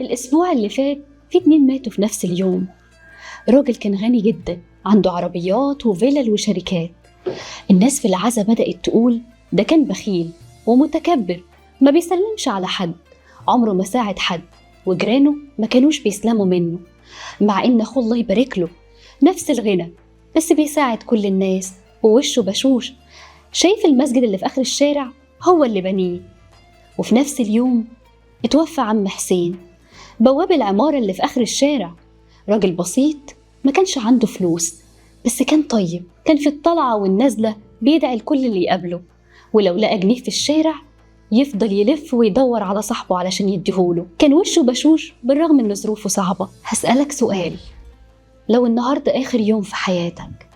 الأسبوع اللي فات في 2 ماتوا في نفس اليوم. راجل كان غني جدا، عنده عربيات وفلل وشركات. الناس في العزا بدأت تقول ده كان بخيل ومتكبر، ما بيسلمش على حد، عمره ما ساعد حد، وجيرانه ما كانوش بيسلموا منه، مع إن أخوه الله يبارك له نفس الغنى بس بيساعد كل الناس ووشه بشوش. شايف المسجد اللي في آخر الشارع هو اللي بنيه. وفي نفس اليوم اتوفى عم حسين، بواب العمارة اللي في آخر الشارع. راجل بسيط، ما كانش عنده فلوس بس كان طيب، كان في الطلعة والنازلة بيدعي لكل اللي يقابله، ولو لقى جنيه في الشارع يفضل يلف ويدور على صاحبه علشان يديهوله. كان وشه بشوش بالرغم ان ظروفه صعبة. هسألك سؤال، لو النهاردة آخر يوم في حياتك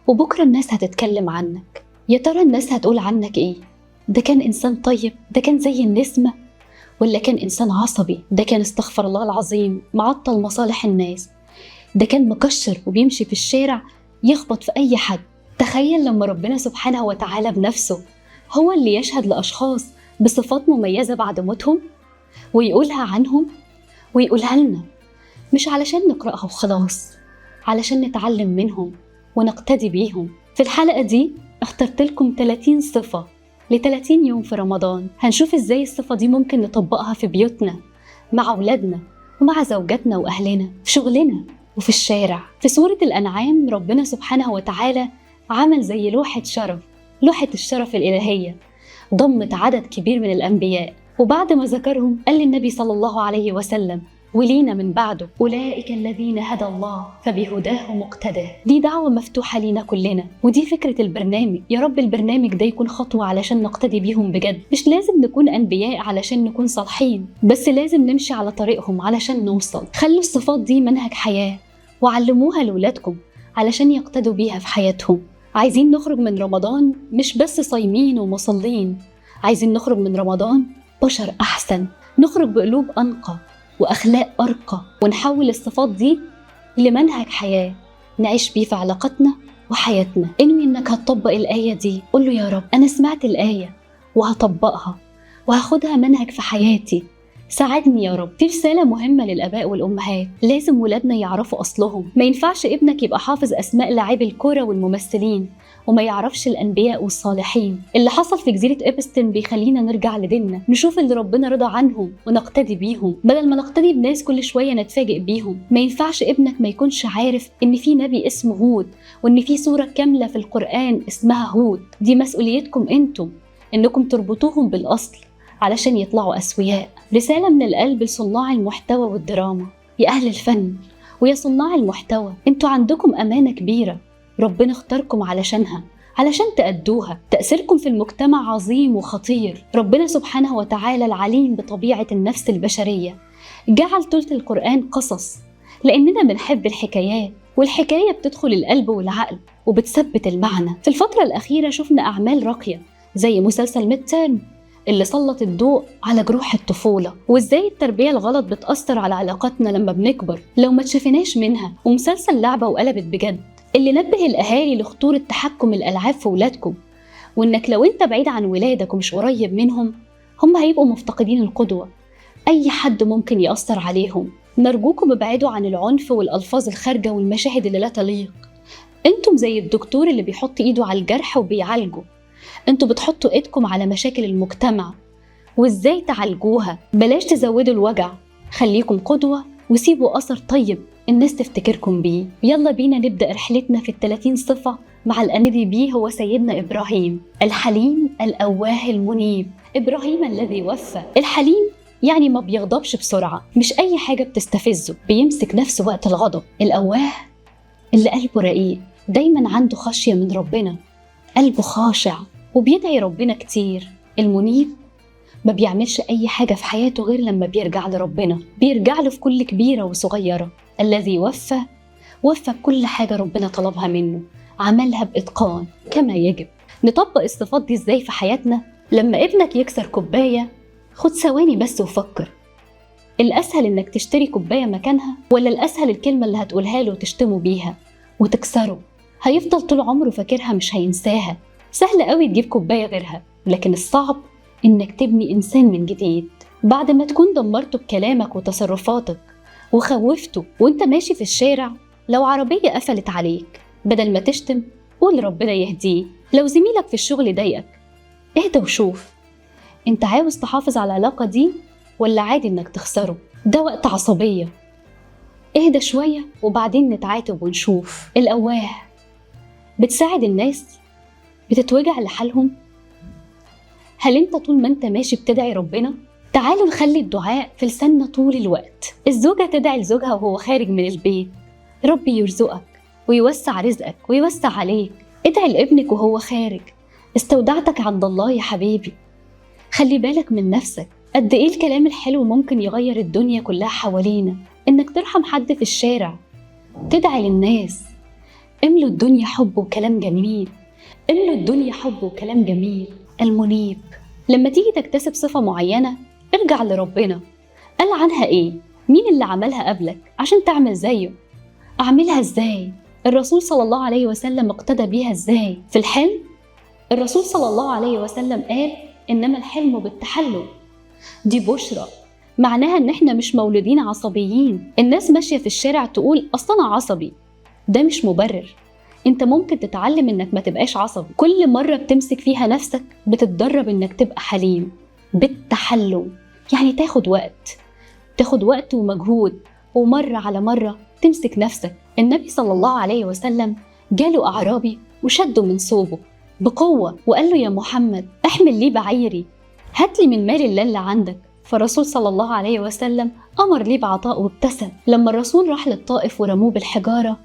وبكرة الناس هتتكلم عنك، يا ترى الناس هتقول عنك ايه؟ ده كان إنسان طيب، ده كان زي النسمة، ولا كان إنسان عصبي، ده كان استغفر الله العظيم معطل مصالح الناس، ده كان مكشر وبيمشي في الشارع يخبط في أي حد. تخيل لما ربنا سبحانه وتعالى بنفسه هو اللي يشهد لأشخاص بصفات مميزة بعد موتهم ويقولها عنهم ويقولها لنا، مش علشان نقرأها وخلاص، علشان نتعلم منهم ونقتدي بيهم. في الحلقة دي اخترت لكم 30 صفة ل30 يوم في رمضان. هنشوف ازاي الصفة دي ممكن نطبقها في بيوتنا، مع أولادنا ومع زوجاتنا وأهلنا، في شغلنا وفي الشارع. في سورة الأنعام ربنا سبحانه وتعالى عمل زي لوحة شرف، لوحة الشرف الإلهية، ضمت عدد كبير من الأنبياء، وبعد ما ذكرهم قال للنبي صلى الله عليه وسلم ولينا من بعده أولئك الذين هدى الله فبهداه مقتدى. دي دعوة مفتوحة لينا كلنا، ودي فكرة البرنامج. يا رب البرنامج ده يكون خطوة علشان نقتدي بيهم بجد. مش لازم نكون أنبياء علشان نكون صالحين، بس لازم نمشي على طريقهم علشان نوصل. خلوا الصفات دي منهج حياة وعلموها لأولادكم علشان يقتدوا بيها في حياتهم. عايزين نخرج من رمضان مش بس صايمين ومصلين، عايزين نخرج من رمضان بشر أحسن، نخرج بقلوب أنقى وأخلاق أرقى، ونحول الصفات دي لمنهج حياة نعيش بيه في علاقتنا وحياتنا. انوي إنك هتطبق الآية دي، قل له يا رب أنا سمعت الآية وهطبقها وهاخدها منهج في حياتي، ساعدني يا رب. في رسالة مهمة للآباء والأمهات، لازم ولادنا يعرفوا أصلهم. ما ينفعش ابنك يبقى حافظ أسماء لاعبي الكرة والممثلين وما يعرفش الأنبياء والصالحين. اللي حصل في جزيرة إبستن بيخلينا نرجع لديننا، نشوف اللي ربنا رضى عنهم ونقتدي بيهم بدل ما نقتدي بناس كل شوية نتفاجئ بيهم. ما ينفعش ابنك ما يكونش عارف إن في نبي اسمه هود، وإن في سورة كاملة في القرآن اسمها هود. دي مسؤوليتكم انتم، إنكم تربطوهم بالأصل علشان يطلعوا أسوياء. رسالة من القلب لصناع المحتوى والدراما، يا أهل الفن ويا صناع المحتوى، انتوا عندكم أمانة كبيرة ربنا اختاركم علشانها، علشان تأدوها. تأثيركم في المجتمع عظيم وخطير. ربنا سبحانه وتعالى العليم بطبيعة النفس البشرية جعل ثلث القرآن قصص، لأننا بنحب الحكايات، والحكاية بتدخل القلب والعقل وبتثبت المعنى. في الفترة الأخيرة شفنا أعمال راقية زي مسلسل ميدتيرم اللي سلط الضوء على جروح الطفولة، وإزاي التربية الغلط بتأثر على علاقاتنا لما بنكبر لو ما تشافيناش منها. ومسلسل لعبة وقلبت بجد اللي نبه الأهالي لخطورة تحكم الألعاب في ولادكم، وإنك لو أنت بعيد عن ولادك ومش قريب منهم هم هيبقوا مفتقدين القدوة، أي حد ممكن يأثر عليهم. نرجوكم ابعدوا عن العنف والألفاظ الخارجة والمشاهد اللي لا تليق. أنتم زي الدكتور اللي بيحط إيده على الجرح وبيعالجه، أنتوا بتحطوا إيدكم على مشاكل المجتمع وإزاي تعالجوها. بلاش تزودوا الوجع، خليكم قدوة وسيبوا أثر طيب الناس تفتكركم بيه. يلا بينا نبدأ رحلتنا في 30 صفة مع الأنبي بيه هو سيدنا إبراهيم، الحليم الأواه المنيب. إبراهيم الذي وفى. الحليم يعني ما بيغضبش بسرعة، مش أي حاجة بتستفزه، بيمسك نفسه وقت الغضب. الأواه اللي قلبه رقيق، دايما عنده خشية من ربنا، قلبه خاشع وبيدعي ربنا كتير. المنيب ما بيعملش أي حاجة في حياته غير لما بيرجع لربنا، بيرجع له في كل كبيرة وصغيرة. الذي وفى بكل حاجة ربنا طلبها منه، عملها بإتقان كما يجب. نطبق الصفات دي إزاي في حياتنا؟ لما ابنك يكسر كوباية خد ثواني بس وفكر، الأسهل إنك تشتري كوباية مكانها، ولا الأسهل الكلمة اللي هتقولها له وتشتمه بيها وتكسره؟ هيفضل طول عمره فاكرها، مش هينساها. سهل قوي تجيب كوباية غيرها، لكن الصعب إنك تبني إنسان من جديد. بعد ما تكون دمرته بكلامك وتصرفاتك وخوفته وانت ماشي في الشارع. لو عربية قفلت عليك، بدل ما تشتم قول ربنا يهديه. لو زميلك في الشغل ضايقك، اهدى وشوف انت عاوز تحافظ على العلاقة دي ولا عادي انك تخسره. ده وقت عصبية، اهدى شوية وبعدين نتعاتب ونشوف. الأواه، بتساعد الناس؟ بتتوجع لحالهم؟ هل انت طول ما انت ماشي بتدعي ربنا؟ تعالوا نخلي الدعاء في لساننا طول الوقت. الزوجة تدعي لزوجها وهو خارج من البيت: ربي يرزقك ويوسع رزقك ويوسع عليك. ادعي لابنك وهو خارج: استودعتك عند الله يا حبيبي. خلي بالك من نفسك. قد ايه الكلام الحلو ممكن يغير الدنيا كلها حوالينا. انك ترحم حد في الشارع، تدعي للناس. املوا الدنيا حب وكلام جميل، املوا الدنيا حب وكلام جميل. المنيب، لما تيجي تكتسب صفة معينة ارجع لربنا. قال عنها ايه؟ مين اللي عملها قبلك عشان تعمل زيه؟ اعملها ازاي؟ الرسول صلى الله عليه وسلم اقتدى بيها ازاي؟ في الحلم، الرسول صلى الله عليه وسلم قال: انما الحلم بالتحلم. دي بشرى، معناها ان احنا مش مولودين عصبيين. الناس ماشية في الشارع تقول اصل انا عصبي، ده مش مبرر. انت ممكن تتعلم انك ما تبقاش عصبي. كل مرة بتمسك فيها نفسك بتتدرب انك تبقى حليم بالتحلم. يعني تاخد وقت ومجهود، ومرة على مرة تمسك نفسك. النبي صلى الله عليه وسلم جاله أعرابي وشده من صوبه بقوة وقال له: يا محمد احمل لي بعيري، هاتلي من مال الله اللي عندك. فالرسول صلى الله عليه وسلم أمر لي بعطاء وابتسم. لما الرسول راح للطائف ورموه بالحجارة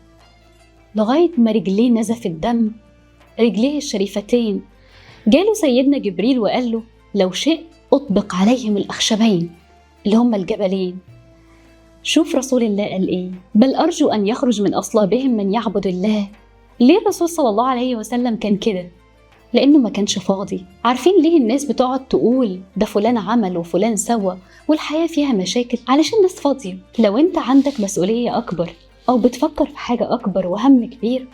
لغاية ما رجليه نزف الدم، رجليه الشريفتين، جاله سيدنا جبريل وقال له: لو شئت أطبق عليهم الأخشبين اللي هم الجبلين. شوف رسول الله قال إيه: بل أرجو أن يخرج من أصلابهم من يعبد الله. ليه الرسول صلى الله عليه وسلم كان كده؟ لأنه ما كانش فاضي. عارفين ليه الناس بتقعد تقول ده فلان عمل وفلان سوى والحياة فيها مشاكل؟ علشان الناس فاضية. لو أنت عندك مسؤولية أكبر أو بتفكر في حاجة أكبر وهم كبير،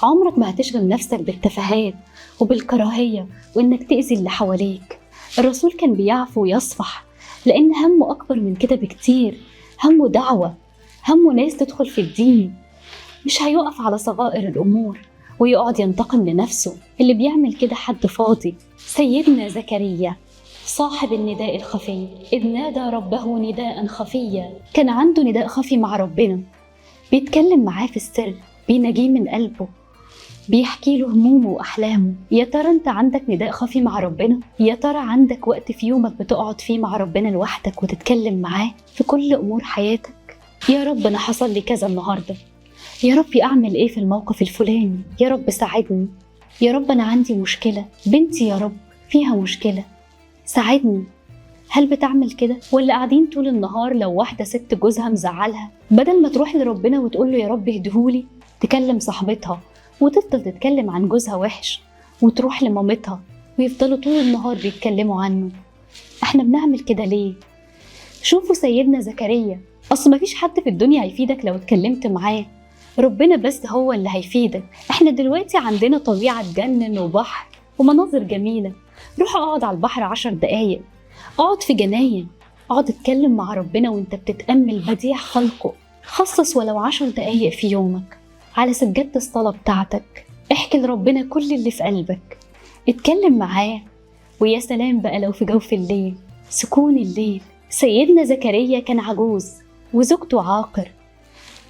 عمرك ما هتشغل نفسك بالتفاهات وبالكراهية وإنك تأذي اللي حواليك. الرسول كان بيعفو ويصفح لأن همه أكبر من كده بكتير. همه دعوة، همه ناس تدخل في الدين. مش هيقف على صغائر الأمور ويقعد ينتقم لنفسه. اللي بيعمل كده حد فاضي. سيدنا زكريا صاحب النداء الخفي إذ نادى ربه نداء خفيا، كان عنده نداء خفي مع ربنا، بيتكلم معاه في السر، بيناجيه من قلبه، بيحكي له همومه وأحلامه. يا ترى أنت عندك نداء خفي مع ربنا؟ يا ترى عندك وقت في يومك بتقعد فيه مع ربنا لوحدك وتتكلم معاه في كل أمور حياتك؟ يا رب أنا حصل لي كذا النهاردة، يا رب أعمل إيه في الموقف الفلاني، يا رب ساعدني، يا رب أنا عندي مشكلة، بنتي يا رب فيها مشكلة ساعدني. هل بتعمل كده؟ ولا قاعدين طول النهار لو واحدة ست جوزها مزعلها بدل ما تروح لربنا وتقول له يا رب اهدهولي، تكلم صاحبتها وتفضل تتكلم عن جوزها وحش، وتروح لمامتها ويفضلوا طول النهار بيتكلموا عنه. احنا بنعمل كده ليه؟ شوفوا سيدنا زكريا، اصل مفيش حد في الدنيا هيفيدك لو اتكلمت معاه، ربنا بس هو اللي هيفيدك. احنا دلوقتي عندنا طبيعة تجنن وبحر ومناظر جميلة. روح اقعد على البحر 10 دقايق، اقعد في جناين، اقعد اتكلم مع ربنا وانت بتتأمل بديع خلقه. خصص ولو 10 دقايق في يومك على سجادة الصلاة بتاعتك، احكي لربنا كل اللي في قلبك، اتكلم معاه. ويا سلام بقى لو في جوف الليل، سكون الليل. سيدنا زكريا كان عجوز وزوجته عاقر،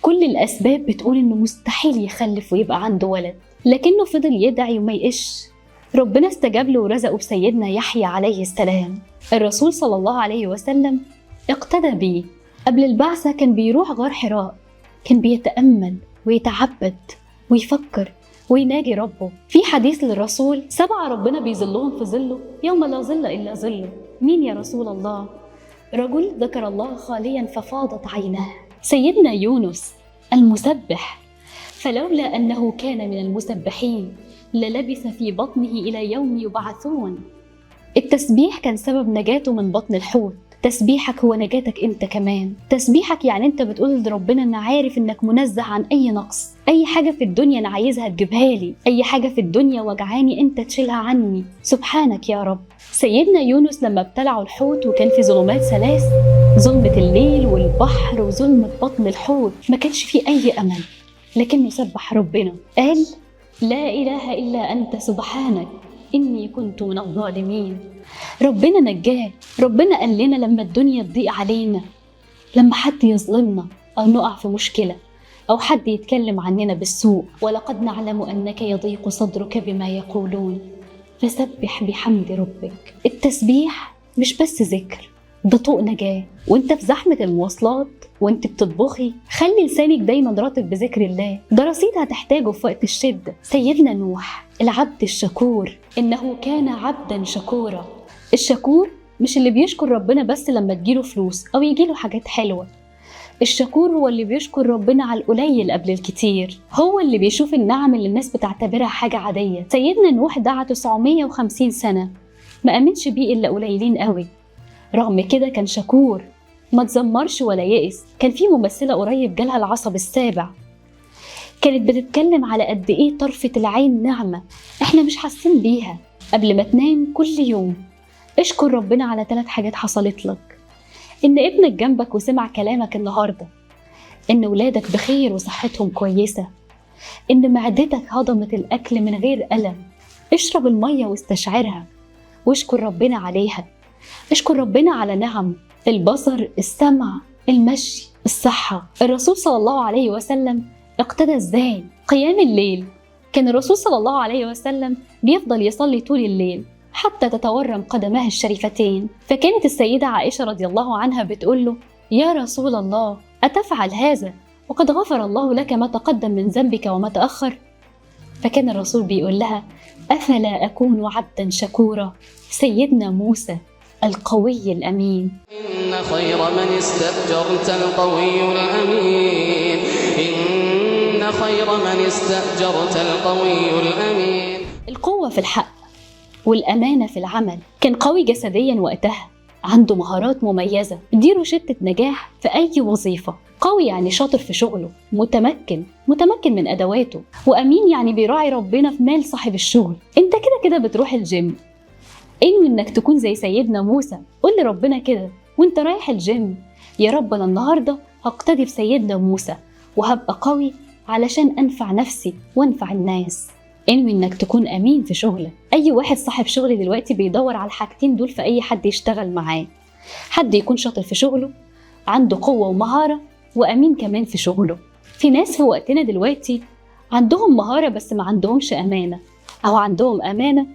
كل الأسباب بتقول إنه مستحيل يخلف ويبقى عنده ولد، لكنه فضل يدعي وما يقش. ربنا استجاب له ورزقه بسيدنا يحيى عليه السلام. الرسول صلى الله عليه وسلم اقتدى بيه. قبل البعثة كان بيروح غار حراء، كان بيتأمل ويتعبد ويفكر ويناجي ربه. في حديث للرسول: 7 ربنا بيظلهم في ظله يوم لا ظل إلا ظله. مين يا رسول الله؟ رجل ذكر الله خاليا ففاضت عيناه. سيدنا يونس المسبح، فلولا أنه كان من المسبحين للبث في بطنه إلى يوم يبعثون. التسبيح كان سبب نجاته من بطن الحوت. تسبيحك هو نجاتك انت كمان. تسبيحك يعني انت بتقول لربنا ان عارف انك منزه عن اي نقص. اي حاجة في الدنيا انا عايزها تجيبها لي، اي حاجة في الدنيا وجعاني انت تشيلها عني، سبحانك يا رب. سيدنا يونس لما ابتلعوا الحوت وكان في ظلمات ثلاث، ظلمة الليل والبحر وظلمة بطن الحوت، ما كانش فيه اي امل، لكنه سبح ربنا، قال لا اله الا انت سبحانك إني كنت من الظالمين. ربنا نجاه. ربنا قال لنا لما الدنيا تضيق علينا، لما حد يظلمنا أو نقع في مشكلة أو حد يتكلم عننا بالسوء، ولقد نعلم أنك يضيق صدرك بما يقولون فسبح بحمد ربك. التسبيح مش بس ذكر، ده طوق نجاة. وانت في زحمة المواصلات وانت بتطبخي خلي لسانك دايما راتب بذكر الله، ده رصيد هتحتاجه في وقت الشدة. سيدنا نوح العبد الشكور، إنه كان عبدا شكورا. الشكور مش اللي بيشكر ربنا بس لما تجيله فلوس أو يجيله حاجات حلوة. الشكور هو اللي بيشكر ربنا على القليل قبل الكتير، هو اللي بيشوف النعم اللي الناس بتعتبرها حاجة عادية. سيدنا نوح دعا 950 سنة، ما أمنش بيه إلا قليلين قوي، رغم كده كان شكور، ما تزمرش ولا يئس. كان في ممثلة قريب جالها العصب السابع، كانت بتتكلم على قد إيه طرفة العين نعمة إحنا مش حاسين بيها. قبل ما تنام كل يوم اشكر ربنا على 3 حاجات حصلت لك: إن ابنك جنبك وسمع كلامك النهاردة، إن ولادك بخير وصحتهم كويسة، إن معدتك هضمت الأكل من غير ألم. اشرب المية واستشعرها واشكر ربنا عليها. اشكر ربنا على نعم البصر، السمع، المشي، الصحة. الرسول صلى الله عليه وسلم اقتدى ازاي؟ قيام الليل. كان الرسول صلى الله عليه وسلم بيفضل يصلي طول الليل حتى تتورم قدماه الشريفتين. فكانت السيدة عائشة رضي الله عنها بتقول له: يا رسول الله أتفعل هذا وقد غفر الله لك ما تقدم من ذنبك وما تأخر؟ فكان الرسول بيقول لها: أفلا أكون عبدا شكورا؟ سيدنا موسى القوي الأمين. إن خير من استأجرت القوي الأمين. إن خير من استأجرت القوي الأمين. القوة في الحق والأمانة في العمل. كان قوي جسديا وقتها، عنده مهارات مميزة، دي روشتة نجاح في أي وظيفة. قوي يعني شاطر في شغله، متمكن من أدواته، وأمين يعني بيراعي ربنا في مال صاحب الشغل. انت كده بتروح الجيم، انوي انك تكون زي سيدنا موسى. قول لربنا كده وانت رايح الجيم: يا رب انا النهارده هقتدي بسيدنا موسى وهبقى قوي علشان انفع نفسي وانفع الناس. انوي انك تكون امين في شغلك. اي واحد صاحب شغل دلوقتي بيدور على الحاجتين دول في اي حد يشتغل معاه: حد يكون شاطر في شغله، عنده قوة ومهارة، وامين كمان في شغله. في ناس في وقتنا دلوقتي عندهم مهارة بس ما عندهمش امانة، او عندهم امانة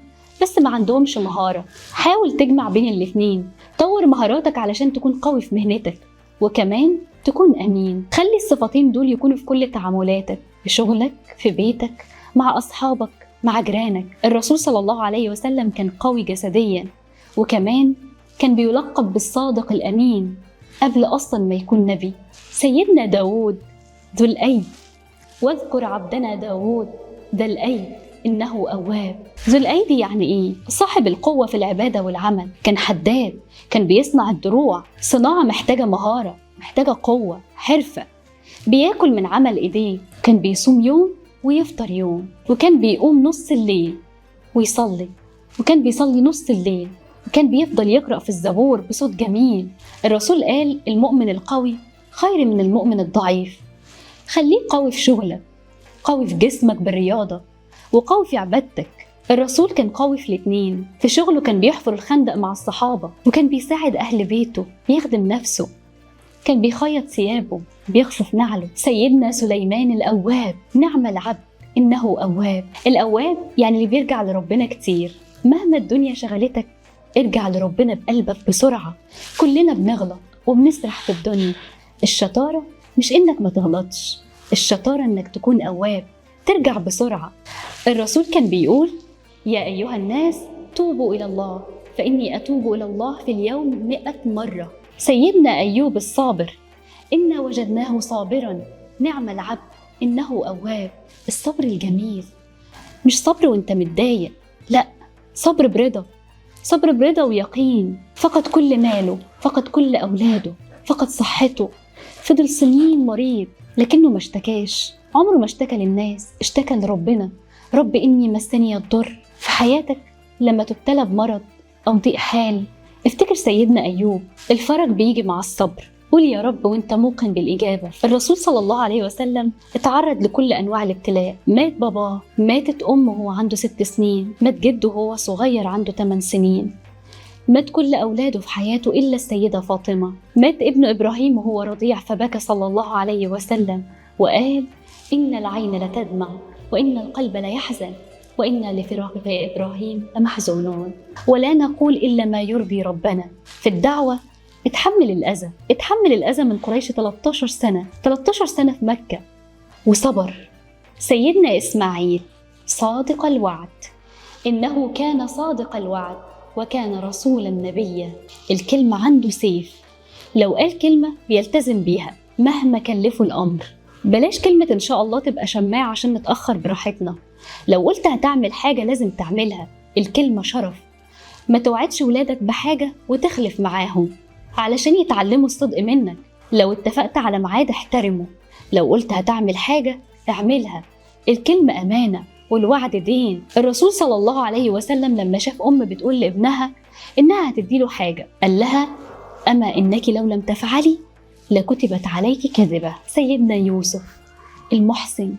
بس ما عندهمش مهارة. حاول تجمع بين الاتنين، طور مهاراتك علشان تكون قوي في مهنتك وكمان تكون أمين. خلي الصفتين دول يكونوا في كل تعاملاتك، في شغلك، في بيتك، مع أصحابك، مع جيرانك. الرسول صلى الله عليه وسلم كان قوي جسديا، وكمان كان بيلقب بالصادق الأمين قبل أصلا ما يكون نبي. سيدنا داود ذو الأيد، واذكر عبدنا داود ذا الأيد إنه أواب. ذو الأيد يعني إيه؟ صاحب القوة في العبادة والعمل. كان حداد، كان بيصنع الدروع. صناعة محتاجة مهارة، محتاجة قوة، حرفة. بياكل من عمل إيديه. كان بيصوم يوم ويفطر يوم، وكان بيقوم نص الليل ويصلي، وكان بيصلي نص الليل، وكان بيفضل يقرأ في الزبور بصوت جميل. الرسول قال: المؤمن القوي خير من المؤمن الضعيف. خليك قوي في شغلك، قوي في جسمك بالرياضة، وقوي في عبادتك. الرسول كان قوي في الاتنين. في شغله كان بيحفر الخندق مع الصحابة، وكان بيساعد أهل بيته، بيخدم نفسه، كان بيخيط ثيابه، بيخفف نعله. سيدنا سليمان الأواب، نعم العبد إنه أواب. الأواب يعني اللي بيرجع لربنا كتير. مهما الدنيا شغلتك ارجع لربنا بقلبك بسرعة. كلنا بنغلط وبنسرح في الدنيا. الشطارة مش إنك ما تغلطش، الشطارة إنك تكون أواب، ترجع بسرعة. الرسول كان بيقول: يا أيها الناس توبوا إلى الله فإني أتوب إلى الله في اليوم 100 مرة. سيدنا أيوب الصابر، إنا وجدناه صابرا نعم العبد إنه أواب. الصبر الجميل مش صبر وإنت متضايق، لأ، صبر برضا، صبر برضا ويقين. فقد كل ماله، فقد كل أولاده، فقد صحته، فضل سنين مريض لكنه ما اشتكاش. عمره ما اشتكى للناس، اشتكى لربنا. رب إني مسني الضر. في حياتك لما تبتلى بمرض أو ضيق حال، افتكر سيدنا أيوب. الفرج بيجي مع الصبر. قول يا رب وانت موقن بالإجابة. الرسول صلى الله عليه وسلم اتعرض لكل أنواع الابتلاء. مات باباه، ماتت أمه وهو عنده 6 سنين، مات جده وهو صغير عنده 8 سنين، مات كل أولاده في حياته إلا السيدة فاطمة. مات ابن إبراهيم وهو رضيع فبكى صلى الله عليه وسلم وقال: إن العين لتدمع وإن القلب ليحزن وإنا لفراقك يا إبراهيم لمحزونون. ولا نقول إلا ما يرضي ربنا. في الدعوة اتحمل الأذى من قريش 13 سنة في مكة وصبر. سيدنا إسماعيل صادق الوعد، إنه كان صادق الوعد وكان رسولا نبيا. الكلمة عنده سيف، لو قال كلمة بيلتزم بيها مهما كلفه الأمر. بلاش كلمة إن شاء الله تبقى شماعة عشان نتأخر براحتنا. لو قلت هتعمل حاجة لازم تعملها. الكلمة شرف. ما توعدش ولادك بحاجة وتخلف معاهم علشان يتعلموا الصدق منك. لو اتفقت على ميعاد احترمه. لو قلت هتعمل حاجة اعملها. الكلمة أمانة والوعد دين. الرسول صلى الله عليه وسلم لما شاف أم بتقول لابنها إنها هتديله حاجة قال لها: أما إنك لو لم تفعلي لكتبت عليك كذبة. سيدنا يوسف المحسن.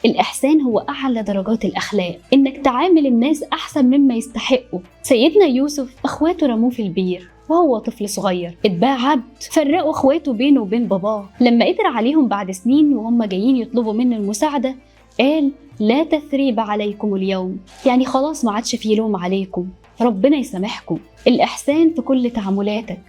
الإحسان هو أعلى درجات الأخلاق، إنك تعامل الناس أحسن مما يستحقوا. سيدنا يوسف أخواته رموه في البير وهو طفل صغير، اتباع عبد. فرقوا أخواته بينه وبين باباه. لما قدر عليهم بعد سنين وهم جايين يطلبوا منه المساعدة قال: لا تثريب عليكم اليوم، يعني خلاص ما عادش فيه لوم عليكم، ربنا يسامحكم. الإحسان في كل تعاملاتك.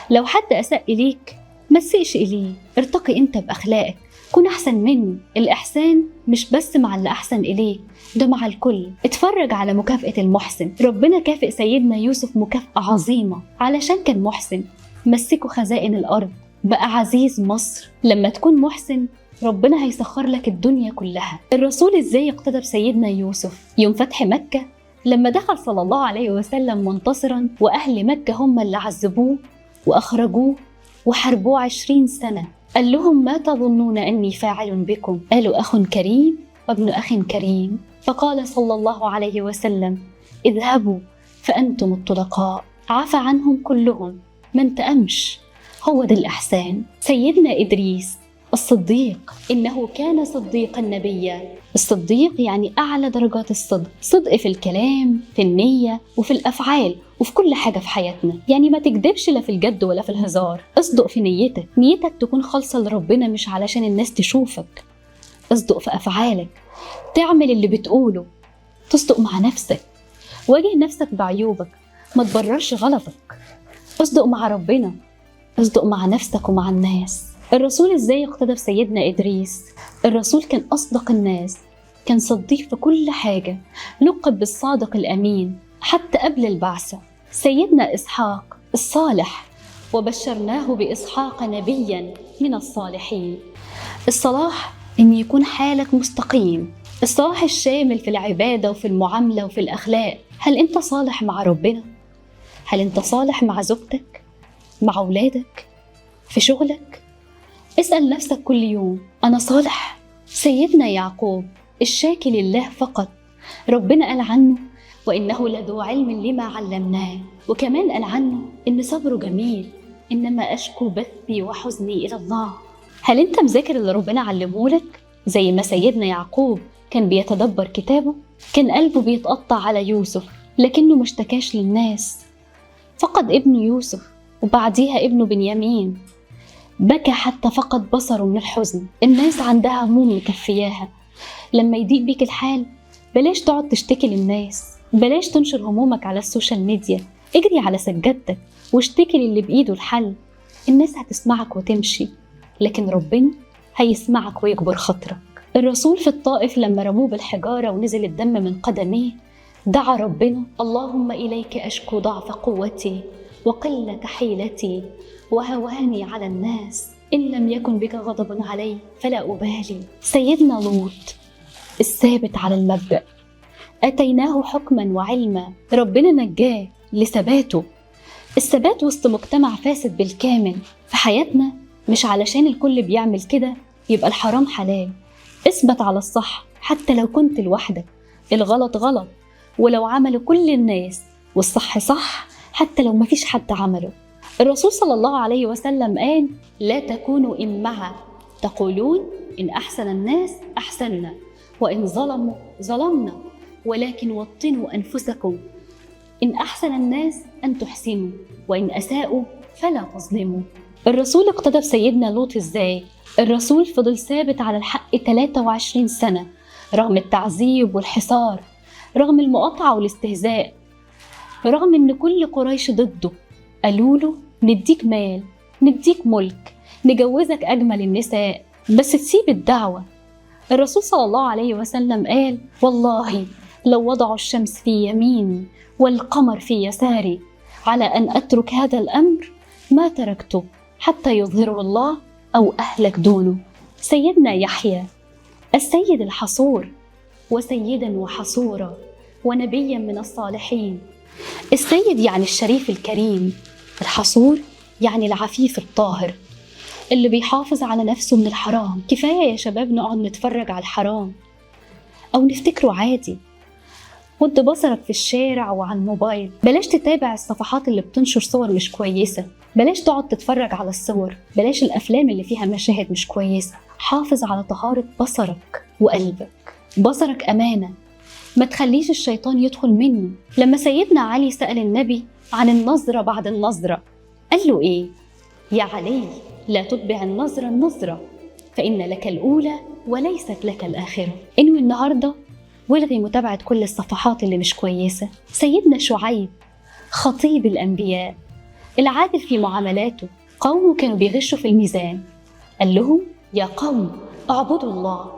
لو حد أساء إليك ما تسيئش إليه، ارتقي أنت بأخلاقك، كن أحسن منه. الإحسان مش بس مع اللي أحسن إليه، ده مع الكل. اتفرج على مكافأة المحسن. ربنا كافئ سيدنا يوسف مكافأة عظيمة علشان كان محسن. مسكه خزائن الأرض، بقى عزيز مصر. لما تكون محسن ربنا هيسخر لك الدنيا كلها. الرسول ازاي اقتدى بسيدنا يوسف؟ يوم فتح مكة لما دخل صلى الله عليه وسلم منتصرا وأهل مكة هم اللي عذبوه وأخرجوه وحاربوه 20 سنة، قال لهم: ما تظنون أني فاعل بكم؟ قالوا: أخ كريم وابن أخ كريم. فقال صلى الله عليه وسلم: اذهبوا فأنتم الطلقاء. عفى عنهم كلهم، ما انتقمش. هو ده الإحسان. سيدنا إدريس الصديق، إنه كان صديقا نبيا. الصديق يعني أعلى درجات الصدق. صدق في الكلام، في النية، وفي الأفعال، وفي كل حاجة في حياتنا. يعني ما تكذبش لا في الجد ولا في الهزار. اصدق في نيتك تكون خالصة لربنا مش علشان الناس تشوفك. اصدق في أفعالك، تعمل اللي بتقوله. تصدق مع نفسك، واجه نفسك بعيوبك، ما تبررش غلطك. اصدق مع ربنا، اصدق مع نفسك ومع الناس. الرسول ازاي اقتدى بسيدنا إدريس؟ الرسول كان أصدق الناس، كان صديق في كل حاجة، لقب بالصادق الأمين حتى قبل البعثة. سيدنا إسحاق الصالح، وبشرناه بإسحاق نبيا من الصالحين. الصلاح إن يكون حالك مستقيم. الصلاح الشامل في العبادة وفي المعاملة وفي الأخلاق. هل أنت صالح مع ربنا؟ هل أنت صالح مع زوجتك؟ مع أولادك؟ في شغلك؟ اسأل نفسك كل يوم: أنا صالح؟ سيدنا يعقوب الشاكي لله فقط، ربنا قال عنه: وإنه لذو علم لما علمناه. وكمان قال عنه إن صبره جميل، إنما أشكو بثي وحزني إلى الله. هل أنت مذاكر اللي ربنا علمهولك؟ زي ما سيدنا يعقوب كان بيتدبر كتابه، كان قلبه بيتقطع على يوسف لكنه مشتكاش للناس. فقد ابن يوسف وبعديها ابنه بنيامين، بكى حتى فقد بصره من الحزن. الناس عندها هموم مكفياها. لما يضيق بيك الحال بلاش تقعد تشتكي للناس، بلاش تنشر همومك على السوشيال ميديا. اجري على سجادتك واشتكي للي بإيده الحل. الناس هتسمعك وتمشي، لكن ربنا هيسمعك ويكبر خاطرك. الرسول في الطائف لما رموه بالحجارة ونزل الدم من قدميه دعا ربنا: اللهم إليك أشكو ضعف قوتي وقلة حيلتي وهواني على الناس، إن لم يكن بك غضب علي فلا أبالي. سيدنا لوط الثابت على المبدأ، أتيناه حكما وعلما، ربنا نجاه لثباته. الثبات وسط مجتمع فاسد بالكامل. في حياتنا مش علشان الكل بيعمل كده يبقى الحرام حلال. اثبت على الصح حتى لو كنت لوحدك. الغلط غلط ولو عمله كل الناس، والصح صح حتى لو مفيش حد عمله. الرسول صلى الله عليه وسلم قال: لا تكونوا إمعة تقولون إن أحسن الناس أحسننا وإن ظلموا ظلمنا، ولكن وطنوا أنفسكم. إن أحسن الناس أن تحسنوا وإن أساءوا فلا تظلموا. الرسول اقتدى بسيدنا لوط إزاي؟ الرسول فضل ثابت على الحق 23 سنة رغم التعذيب والحصار، رغم المقاطعة والاستهزاء، رغم إن كل قريش ضده. قالوا له: نديك مال، نديك ملك، نجوزك أجمل النساء، بس تسيب الدعوة. الرسول صلى الله عليه وسلم قال: والله لو وضعوا الشمس في يميني والقمر في يساري على أن أترك هذا الأمر ما تركته حتى يظهره الله أو أهلك دونه. سيدنا يحيى السيد الحصور، وسيدا وحصورا ونبيا من الصالحين. السيد يعني الشريف الكريم، الحصور يعني العفيف الطاهر اللي بيحافظ على نفسه من الحرام. كفاية يا شباب نقعد نتفرج على الحرام أو نفتكره عادي. غض بصرك في الشارع وعلى الموبايل. بلاش تتابع الصفحات اللي بتنشر صور مش كويسة. بلاش تقعد تتفرج على الصور. بلاش الأفلام اللي فيها مشاهد مش كويسة. حافظ على طهارة بصرك وقلبك. بصرك أمانة، ما تخليش الشيطان يدخل منه. لما سيدنا علي سأل النبي عن النظرة بعد النظرة قال له إيه؟ يا علي لا تتبع النظرة النظرة فإن لك الأولى وليست لك الآخرة. انوي النهاردة والغي متابعة كل الصفحات اللي مش كويسة. سيدنا شعيب خطيب الأنبياء العادل في معاملاته، قومه كانوا بيغشوا في الميزان. قال لهم: يا قوم اعبدوا الله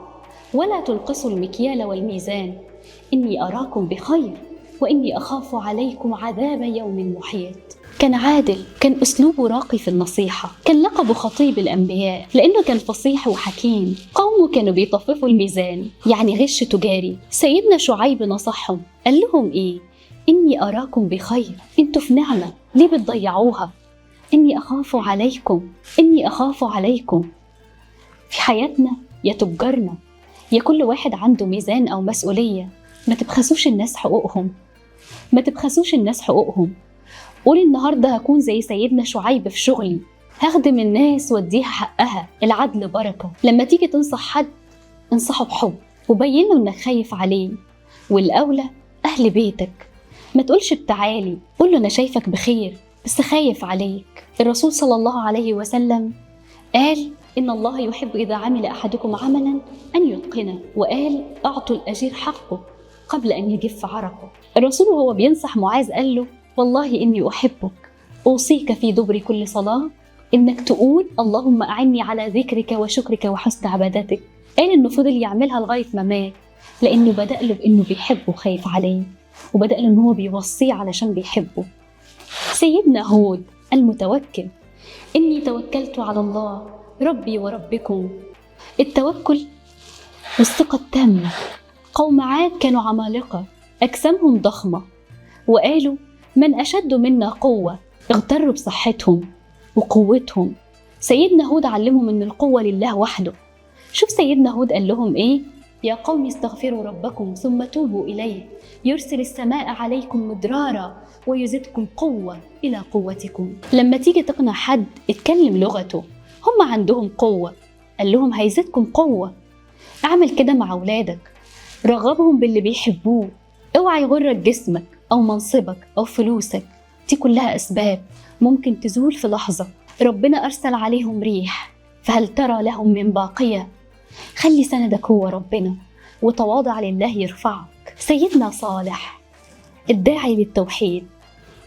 ولا تنقصوا المكيال والميزان، إني أراكم بخير وإني أخاف عليكم عذاب يوم محيط. كان عادل، كان أسلوبه راقي في النصيحة، كان لقبه خطيب الأنبياء لأنه كان فصيح وحكيم. قومه كانوا بيطففوا الميزان، يعني غش تجاري. سيدنا شعيب نصحهم، قال لهم إيه؟ إني أراكم بخير، انتوا في نعمة، ليه بتضيعوها؟ إني أخاف عليكم، إني أخاف عليكم. في حياتنا يا تجارنا يا كل واحد عنده ميزان أو مسؤولية، ما تبخسوش الناس حقوقهم، ما تبخسوش الناس حقوقهم. قول النهاردة هكون زي سيدنا شعيب في شغلي، هخدم الناس واديها حقها. العدل بركة. لما تيجي تنصح حد انصحه بحب وبين له انك خايف عليه، والأولى أهل بيتك. ما تقولش بتعالي، قول له أنا شايفك بخير بس خايف عليك. الرسول صلى الله عليه وسلم قال: إن الله يحب إذا عمل أحدكم عملا أن يتقنه، وقال: أعطوا الأجير حقه قبل أن يجف عرقه. الرسول وهو بينصح معاذ قال له: والله إني أحبك، أوصيك في دبر كل صلاة إنك تقول اللهم أعني على ذكرك وشكرك وحسن عبادتك. قال إنه فضل يعملها لغاية ما مات، لأنه بدأ له بإنه بيحبه وخايف عليه، وبدأ له إنه هو بيوصيه علشان بيحبه. سيدنا هود المتوكل: إني توكلت على الله ربي وربكم. التوكل والثقة التامة. قوم عاد كانوا عمالقة أجسامهم ضخمة، وقالوا: من أشد منا قوة. اغتروا بصحتهم وقوتهم. سيدنا هود علمهم إن القوة لله وحده. شوف سيدنا هود قال لهم إيه؟ يا قوم استغفروا ربكم ثم توبوا إليه يرسل السماء عليكم مدرارا ويزدكم قوة إلى قوتكم. لما تيجي تقنع حد اتكلم لغته، هم عندهم قوة، قال لهم هيزدكم قوة. اعمل كده مع أولادك، رغبهم باللي بيحبوه. اوعى يغرك جسمك أو منصبك أو فلوسك، دي كلها أسباب ممكن تزول في لحظة. ربنا أرسل عليهم ريح فهل ترى لهم من باقية. خلي سندك هو ربنا، وتواضع لله يرفعك. سيدنا صالح الداعي للتوحيد: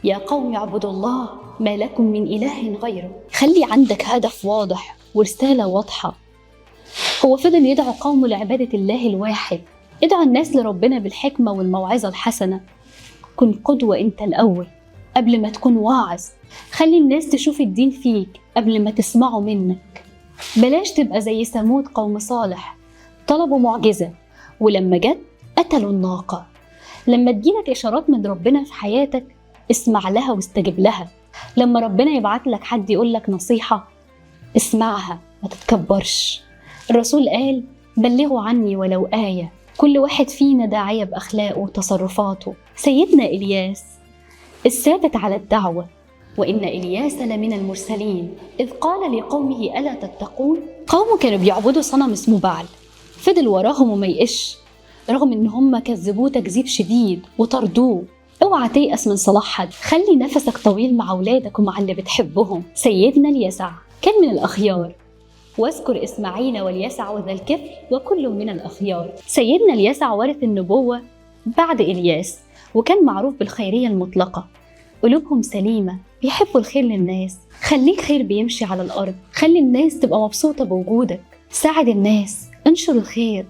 يا قوم اعبدوا الله ما لكم من إله غيره. خلي عندك هدف واضح ورسالة واضحة. هو فضل يدعو قومه لعبادة الله الواحد. ادعو الناس لربنا بالحكمة والموعظة الحسنة. كن قدوة انت الأول قبل ما تكون واعظ. خلي الناس تشوف الدين فيك قبل ما تسمعه منك. بلاش تبقى زي ثمود قوم صالح، طلبوا معجزة ولما جت قتلوا الناقة. لما تجيلك إشارات من ربنا في حياتك اسمع لها واستجب لها. لما ربنا يبعت لك حد يقول لك نصيحة اسمعها، ما تتكبرش. الرسول قال بلغوا عني ولو آية. كل واحد فينا داعية بأخلاقه وتصرفاته. سيدنا إلياس الثابت على الدعوة، وإن إلياس لمن المرسلين إذ قال لقومه ألا تتقون. قومه كانوا بيعبدوا صنم اسمه بعل، فضل وراهم وما يقش رغم إن هم كذبوه تكذيب شديد وطردوه. اوعى تيأس من صلاح حد، خلي نفسك طويل مع أولادك ومع اللي بتحبهم. سيدنا اليسع كان من الأخيار، واذكر إسماعيل واليسع وذا الكفل وكل من الأخيار. سيدنا اليسع ورث النبوة بعد إلياس، وكان معروف بالخيرية المطلقة. قلوبهم سليمة، بيحبوا الخير للناس. خليك خير بيمشي على الأرض، خلي الناس تبقى مبسوطة بوجودك، ساعد الناس، انشر الخير،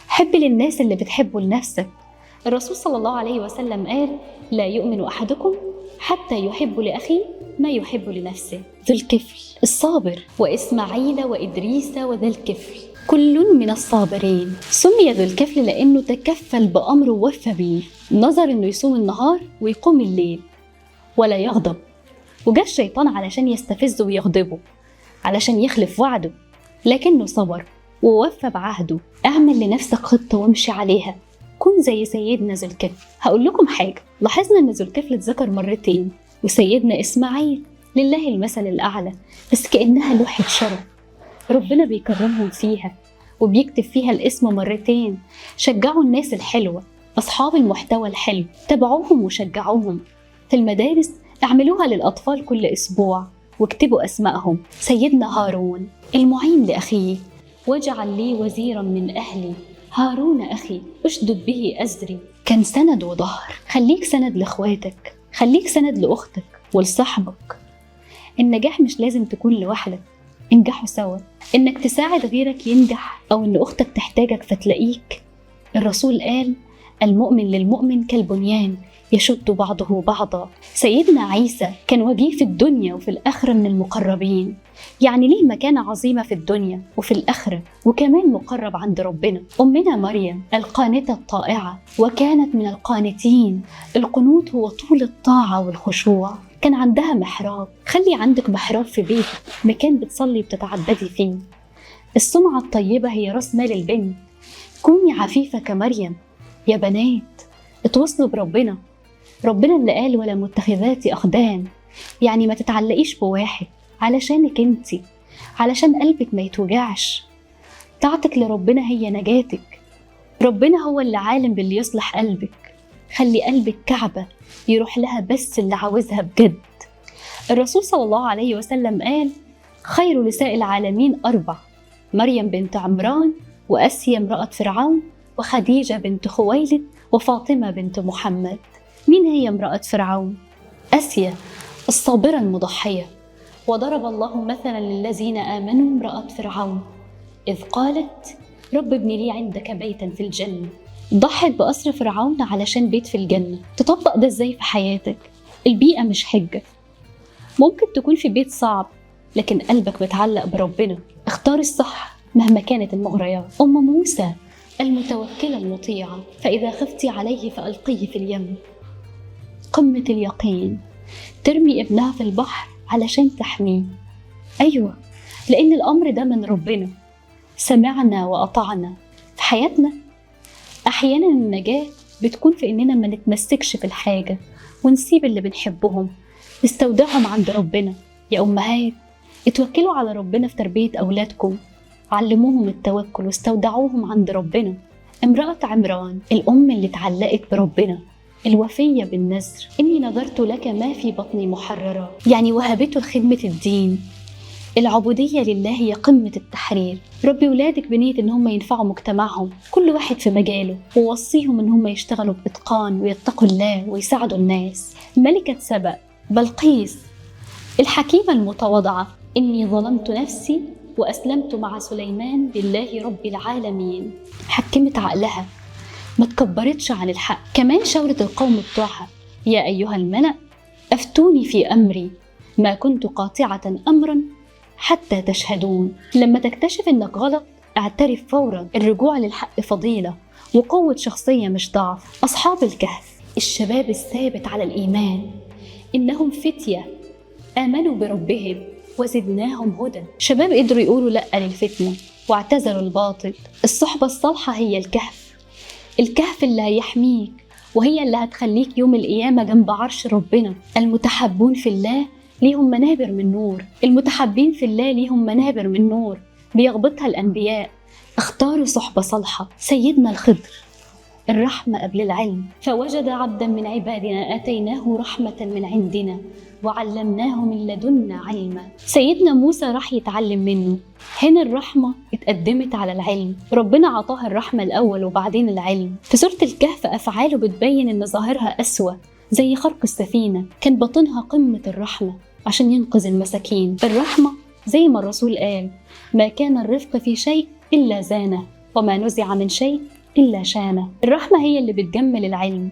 حب للناس اللي بتحبه لنفسك. الرسول صلى الله عليه وسلم قال لا يؤمن أحدكم حتى يحب لأخيه ما يحب لنفسه. ذو الكفل الصابر، وإسماعيل وإدريس وذا الكفل كل من الصابرين. سمي ذو الكفل لأنه تكفل بأمره ووفى بيه. نظر إنه يصوم النهار ويقوم الليل ولا يغضب، وجاء الشيطان علشان يستفزه ويغضبه علشان يخلف وعده، لكنه صبر ووفى بعهده. اعمل لنفسك خطة وامشي عليها، كن زي سيدنا ذو الكفل. هقول لكم حاجة، لاحظنا ان ذو الكفل اتذكر مرتين، وسيدنا إسماعيل لله المثل الأعلى، بس كأنها لوحة شرف ربنا بيكرمهم فيها وبيكتب فيها الاسم مرتين. شجعوا الناس الحلوة، أصحاب المحتوى الحلو، تابعوهم وشجعوهم. في المدارس اعملوها للأطفال كل أسبوع واكتبوا أسمائهم. سيدنا هارون المعين لأخيه، واجعل لي وزيرا من أهلي هارون أخي أشدد به أزري. كان سند وظهر. خليك سند لإخواتك، خليك سند لأختك ولصاحبك. النجاح مش لازم تكون لوحدك، انجحوا سوا. إنك تساعد غيرك ينجح، أو إن أختك تحتاجك فتلاقيك. الرسول قال المؤمن للمؤمن كالبنيان يشد بعضه بعضا. سيدنا عيسى كان وجيه في الدنيا وفي الآخرة من المقربين، يعني ليه مكانة عظيمة في الدنيا وفي الآخرة، وكمان مقرب عند ربنا. أمنا مريم القانتة الطائعة، وكانت من القانتين. القنوت هو طول الطاعة والخشوع. كان عندها محراب. خلي عندك محراب في بيتك، مكان بتصلي وبتتعبدي فيه. السمعة الطيبة هي رأس مال البنت. كوني عفيفة كمريم. يا بنات اتوصلوا بربنا، ربنا اللي قال ولا متخذات أخدان، يعني ما تتعلقيش بواحد علشانك انتي، علشان قلبك ما يتوجعش. طاعتك لربنا هي نجاتك. ربنا هو اللي عالم باللي يصلح قلبك. خلي قلبك كعبة يروح لها بس اللي عاوزها بجد. الرسول صلى الله عليه وسلم قال خير نساء العالمين 4: مريم بنت عمران، وأسيا امرأة فرعون، وخديجة بنت خويلد، وفاطمة بنت محمد. مين هي امرأة فرعون؟ أسيا الصابرة المضحية. وضرب الله مثلا للذين آمنوا امرأة فرعون إذ قالت رب ابن لي عندك بيتا في الجنة. ضحت بأسر فرعون علشان بيت في الجنة. تطبق ده ازاي في حياتك؟ البيئة مش حجة. ممكن تكون في بيت صعب لكن قلبك متعلق بربنا. اختار الصح مهما كانت المغريات. أم موسى المتوكلة المطيعة، فإذا خفتي عليه فألقيه في اليم. قمة اليقين. ترمي ابنها في البحر علشان تحميه. أيوة، لأن الأمر ده من ربنا. سمعنا وأطعنا. في حياتنا أحيانا النجاة بتكون في إننا ما نتمسكش في الحاجة ونسيب اللي بنحبهم، نستودعهم عند ربنا. يا أمهات اتوكلوا على ربنا في تربية أولادكم، علموهم التوكل واستودعوهم عند ربنا. امرأة عمران الأم اللي اتعلقت بربنا، الوفية بالنذر. إني نذرت لك ما في بطني محررا، يعني وهبته لخدمة الدين. العبودية لله هي قمة التحرير. ربي ولادك بنية إن هم ينفعوا مجتمعهم، كل واحد في مجاله، ووصيهم إن هم يشتغلوا بإتقان ويتقوا الله ويساعدوا الناس. ملكة سبأ بلقيس الحكيمة المتواضعة، إني ظلمت نفسي وأسلمت مع سليمان لله رب العالمين. حكمت عقلها، ما تكبرتش عن الحق. كمان شاورت القوم بتوعها، يا أيها الملأ أفتوني في أمري ما كنت قاطعة أمرا حتى تشهدون. لما تكتشف إنك غلط اعترف فورا. الرجوع للحق فضيلة وقوة شخصية مش ضعف. أصحاب الكهف الشباب الثابت على الإيمان، إنهم فتية آمنوا بربهم وزدناهم هدى. شباب قدروا يقولوا لأ للفتنة واعتزلوا الباطل. الصحبة الصالحة هي الكهف اللي هيحميك، وهي اللي هتخليك يوم القيامة جنب عرش ربنا. المتحبون في الله ليهم منابر من نور، المتحبين في الله ليهم منابر من نور بيغبطها الأنبياء. اختاروا صحبة صالحة. سيدنا الخضر، الرحمة قبل العلم. فوجد عبدا من عبادنا آتيناه رحمة من عندنا وعلمناه من لدنا علما. سيدنا موسى راح يتعلم منه. هنا الرحمة اتقدمت على العلم، ربنا عطاها الرحمة الأول وبعدين العلم. في سورة الكهف أفعاله بتبين إن ظاهرها أسوأ، زي خرق السفينة، كان باطنها قمة الرحمة عشان ينقذ المساكين. الرحمة زي ما الرسول قال: ما كان الرفق في شيء إلا زانه، وما نزع من شيء إلا شانه. الرحمة هي اللي بتجمل العلم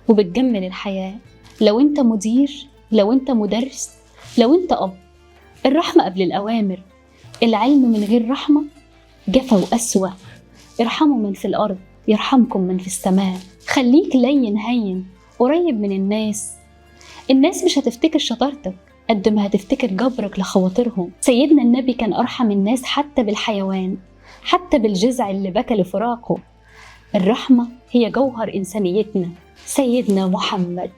وبتجمل الحياة. لو أنت مدير، لو أنت مدرس، لو أنت أب، الرحمة قبل الأوامر. العلم من غير رحمة جفا وأسوأ. ارحموا من في الأرض يرحمكم من في السماء. خليك لين هين قريب من الناس مش هتفتكر شطارتك قد ما هتفتكر جبرك لخواطرهم. سيدنا النبي كان أرحم الناس حتى بالحيوان، حتى بالجزع اللي بكى لفراقه. الرحمة هي جوهر إنسانيتنا. سيدنا محمد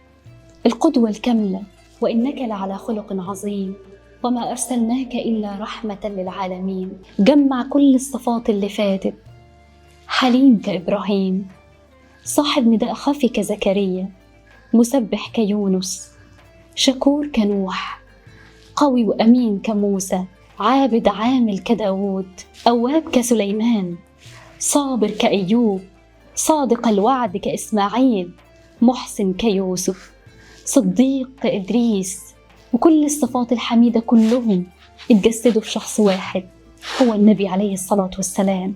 القدوة الكاملة، وإنك لعلى خلق عظيم، وما أرسلناك إلا رحمة للعالمين. جمع كل الصفات اللي فاتت. حليم كإبراهيم، صاحب نداء خفي كزكريا، مسبح كيونس، شكور كنوح، قوي وأمين كموسى، عابد عامل كداود، أواب كسليمان، صابر كأيوب، صادق الوعد كإسماعيل، محسن كيوسف، صديق كإدريس. وكل الصفات الحميدة كلهم اتجسدوا في شخص واحد، هو النبي عليه الصلاة والسلام.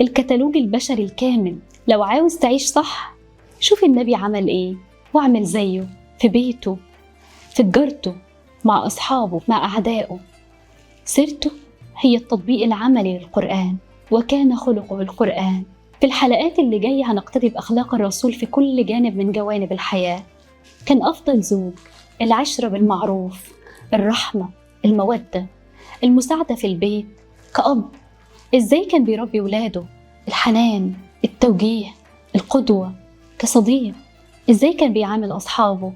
الكتالوج البشري الكامل. لو عاوز تعيش صح، شوف النبي عمل ايه واعمل زيه، في بيته، في تجارته، مع أصحابه، مع أعدائه. سيرته هي التطبيق العملي للقرآن، وكان خلقه القرآن. في الحلقات اللي جاية هنقتدي بأخلاق الرسول في كل جانب من جوانب الحياة. كان أفضل زوج، العشرة بالمعروف، الرحمة، المودة، المساعدة في البيت. كأب إزاي كان بيربي ولاده، الحنان، التوجيه، القدوة. كصديق إزاي كان بيعامل أصحابه،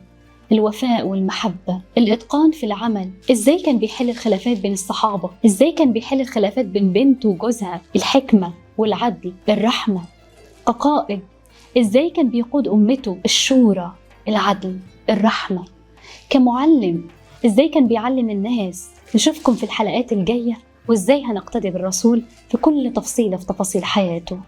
الوفاء والمحبة، الإتقان في العمل. إزاي كان بيحل الخلافات بين الصحابة، إزاي كان بيحل الخلافات بين بنته وجوزها، الحكمة والعدل، الرحمة. كقائد إزاي كان بيقود أمته، الشورى، العدل، الرحمة. كمعلم إزاي كان بيعلم الناس. نشوفكم في الحلقات الجاية وإزاي هنقتدي بالرسول في كل تفصيلة في تفاصيل حياته.